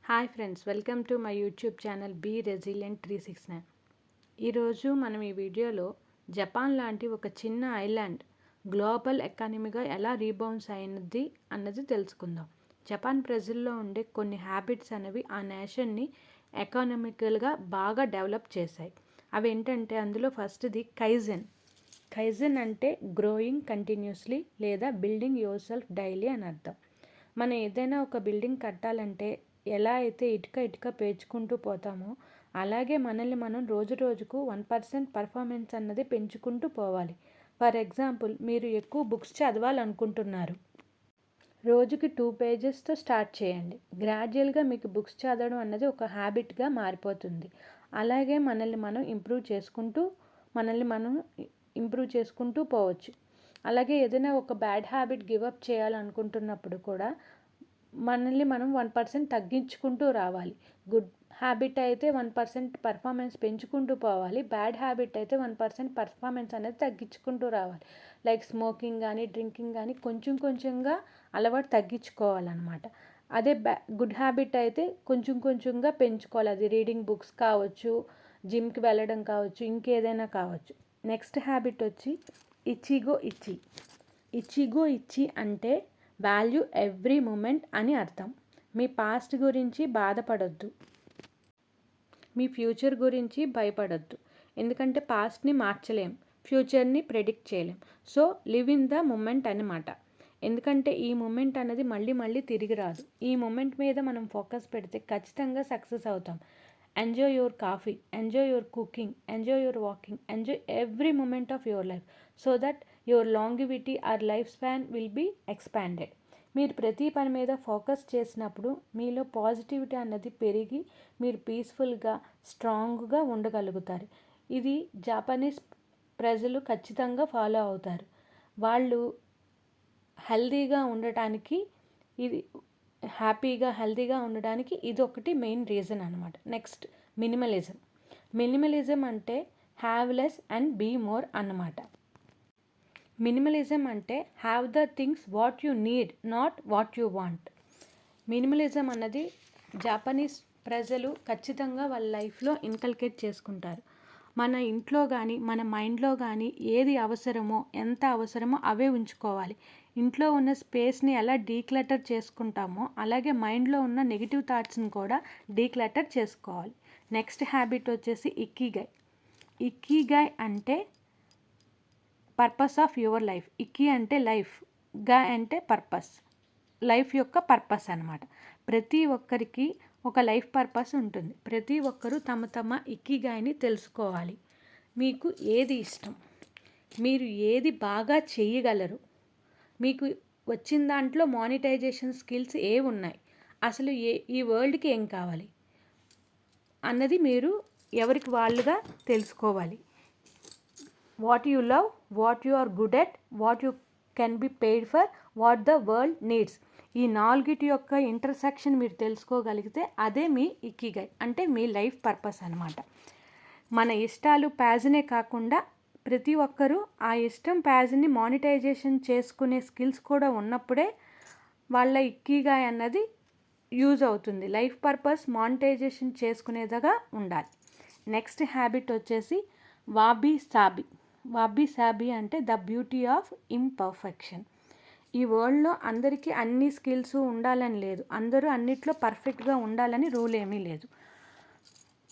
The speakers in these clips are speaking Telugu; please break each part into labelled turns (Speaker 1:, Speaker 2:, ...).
Speaker 1: Hi friends, welcome to my YouTube channel be resilient 369. ఈరోజు మనం ఈ వీడియోలో జపాన్ లాంటి ఒక చిన్న ఐలాండ్ గ్లోబల్ ఎకానమీగా ఎలా రీబౌన్స్ అయినది అన్నది తెలుసుకుందాం. జపాన్ ప్రజల్లో ఉండే కొన్ని హ్యాబిట్స్ అనేవి ఆ నేషన్ని ఎకానమికల్గా బాగా డెవలప్ చేశాయి. అవి ఏంటంటే అందులో ఫస్ట్ది కైజెన్. కైజెన్ అంటే గ్రోయింగ్ కంటిన్యూస్లీ లేదా బిల్డింగ్ యువర్ సెల్ఫ్ డైలీ అని అర్థం. మనం ఏదైనా ఒక బిల్డింగ్ కట్టాలంటే ఎలా అయితే ఇటుక పేర్చుకుంటూ పోతామో అలాగే మనల్ని మనం రోజు రోజుకు 1% పర్ఫార్మెన్స్ అన్నది పెంచుకుంటూ పోవాలి. ఫర్ ఎగ్జాంపుల్, మీరు ఎక్కువ బుక్స్ చదవాలనుకుంటున్నారు. రోజుకి 2 పేజెస్తో స్టార్ట్ చేయండి. గ్రాడ్యువల్గా మీకు బుక్స్ చదవడం అన్నది ఒక హ్యాబిట్గా మారిపోతుంది. అలాగే మనల్ని మనం ఇంప్రూవ్ చేసుకుంటూ పోవచ్చు. అలాగే ఏదైనా ఒక బ్యాడ్ హ్యాబిట్ గివప్ చేయాలనుకుంటున్నప్పుడు కూడా మనల్ని మనం 1% తగ్గించుకుంటూ రావాలి. గుడ్ హ్యాబిట్ అయితే 1% పర్ఫార్మెన్స్ పెంచుకుంటూ పోవాలి. బ్యాడ్ హ్యాబిట్ అయితే 1% పర్ఫార్మెన్స్ అనేది తగ్గించుకుంటూ రావాలి. లైక్ స్మోకింగ్ కానీ డ్రింకింగ్ కానీ కొంచెం కొంచెంగా అలవాటు తగ్గించుకోవాలన్నమాట. అదే గుడ్ హ్యాబిట్ అయితే కొంచెం కొంచెంగా పెంచుకోవాలి. అది రీడింగ్ బుక్స్ కావచ్చు, జిమ్కి వెళ్ళడం కావచ్చు, ఇంకేదైనా కావచ్చు. నెక్స్ట్ హ్యాబిట్ వచ్చి ఇచ్చిగో ఇచ్చి అంటే వాల్యూ ఎవ్రీ మూమెంట్ అని అర్థం. మీ పాస్ట్ గురించి బాధపడొద్దు, మీ ఫ్యూచర్ గురించి భయపడొద్దు. ఎందుకంటే పాస్ట్ని మార్చలేం, ఫ్యూచర్ని ప్రెడిక్ట్ చేయలేం. So live in the moment అన్నమాట. ఎందుకంటే ఈ మూమెంట్ అనేది మళ్ళీ తిరిగి రాదు. ఈ మూమెంట్ మీద మనం ఫోకస్ పెడితే ఖచ్చితంగా సక్సెస్ అవుతాం. Enjoy your coffee, enjoy your cooking, enjoy your walking, enjoy every moment of your life so that your longevity or life span will be expanded. మీరు ప్రతి పని మీద ఫోకస్ చేసినప్పుడు మీలో పాజిటివిటీ అన్నది పెరిగి మీరు పీస్ఫుల్గా స్ట్రాంగ్గా ఉండగలుగుతారు. ఇది జాపనీస్ ప్రజలు ఖచ్చితంగా ఫాలో అవుతారు. వాళ్ళు హెల్తీగా ఉండటానికి హెల్తీగా ఉండడానికి ఇది ఒకటి మెయిన్ రీజన్ అనమాట. నెక్స్ట్ మినిమలిజం అంటే have less and be more అన్నమాట. మినిమలిజం అంటే have the things what you need, not what you want. Minimalism అన్నది జాపనీస్ ప్రజలు ఖచ్చితంగా వాళ్ళ లైఫ్లో ఇన్కల్కేట్ చేసుకుంటారు. మన ఇంట్లో కానీ మన మైండ్లో కానీ ఏది అవసరమో ఎంత అవసరమో అవే ఉంచుకోవాలి. ఇంట్లో ఉన్న స్పేస్ని ఎలా డీక్లటర్ చేసుకుంటామో అలాగే మైండ్లో ఉన్న నెగిటివ్ థాట్స్ని కూడా డీక్లటర్ చేసుకోవాలి. నెక్స్ట్ హ్యాబిట్ వచ్చేసి ఇక్కిగై అంటే పర్పస్ ఆఫ్ యువర్ లైఫ్. ఇక్కి అంటే లైఫ్, గా అంటే పర్పస్, లైఫ్ యొక్క పర్పస్ అన్నమాట. ప్రతి ఒక్కరికి ఒక లైఫ్ పర్పస్ ఉంటుంది. ప్రతి ఒక్కరూ తమ ఇక్కిగాయిని తెలుసుకోవాలి. మీకు ఏది ఇష్టం, మీరు ఏది బాగా చేయగలరు, మీకు వచ్చిన దాంట్లో మానిటైజేషన్ స్కిల్స్ ఏవి ఉన్నాయి, అసలు ఈ వరల్డ్కి ఏం కావాలి అన్నది మీరు ఎవరికి వాళ్ళుగా తెలుసుకోవాలి. What you love, what you are good at, what you can be paid for, what the world needs. ఈ నాలుగిటి యొక్క ఇంటర్సెక్షన్ మీరు తెలుసుకోగలిగితే అదే మీ ఇక్కిగై అంటే మీ లైఫ్ పర్పస్ అనమాట. మన ఇష్టాలు ప్యాజనే కాకుండా ప్రతి ఒక్కరూ ఆ ఇష్టం ప్యాజన్ని మానిటైజేషన్ చేసుకునే స్కిల్స్ కూడా ఉన్నప్పుడే వాళ్ళ ఇక్కిగై అన్నది యూజ్ అవుతుంది. లైఫ్ పర్పస్ మానిటైజేషన్ చేసుకునేదిగా ఉండాలి. నెక్స్ట్ హ్యాబిట్ వచ్చేసి వాబీ సాబీ అంటే ద బ్యూటీ ఆఫ్ ఇంపర్ఫెక్షన్. ఈ వరల్డ్లో అందరికీ అన్ని స్కిల్స్ ఉండాలని లేదు, అందరూ అన్నిట్లో పర్ఫెక్ట్గా ఉండాలని రూల్ ఏమీ లేదు.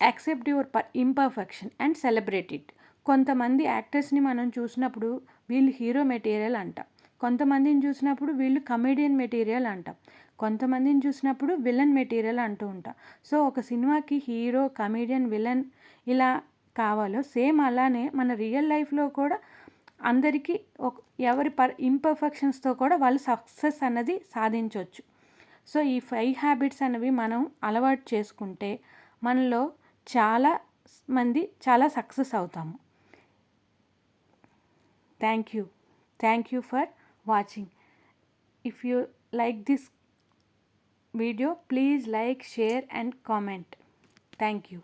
Speaker 1: Accept your imperfection and celebrate it. కొంతమంది యాక్టర్స్ని మనం చూసినప్పుడు వీళ్ళు హీరో మెటీరియల్ అంటాం, కొంతమందిని చూసినప్పుడు వీళ్ళు కమెడియన్ మెటీరియల్ అంటాం, కొంతమందిని చూసినప్పుడు విలన్ మెటీరియల్ అంటూ ఉంటాం. సో ఒక సినిమాకి హీరో, కమెడియన్, విలన్ ఇలా కావాలో సేమ్ అలానే మన రియల్ లైఫ్లో కూడా అందరికీ ఎవరి ఇంపర్ఫెక్షన్స్తో కూడా వాళ్ళు సక్సెస్ అన్నది సాధించవచ్చు. సో ఈ 5 హ్యాబిట్స్ అనేవి మనం అలవాటు చేసుకుంటే మనలో చాలా మంది చాలా సక్సెస్ అవుతాము. Thank you for watching. If you like this video, please like, share and comment. Thank you.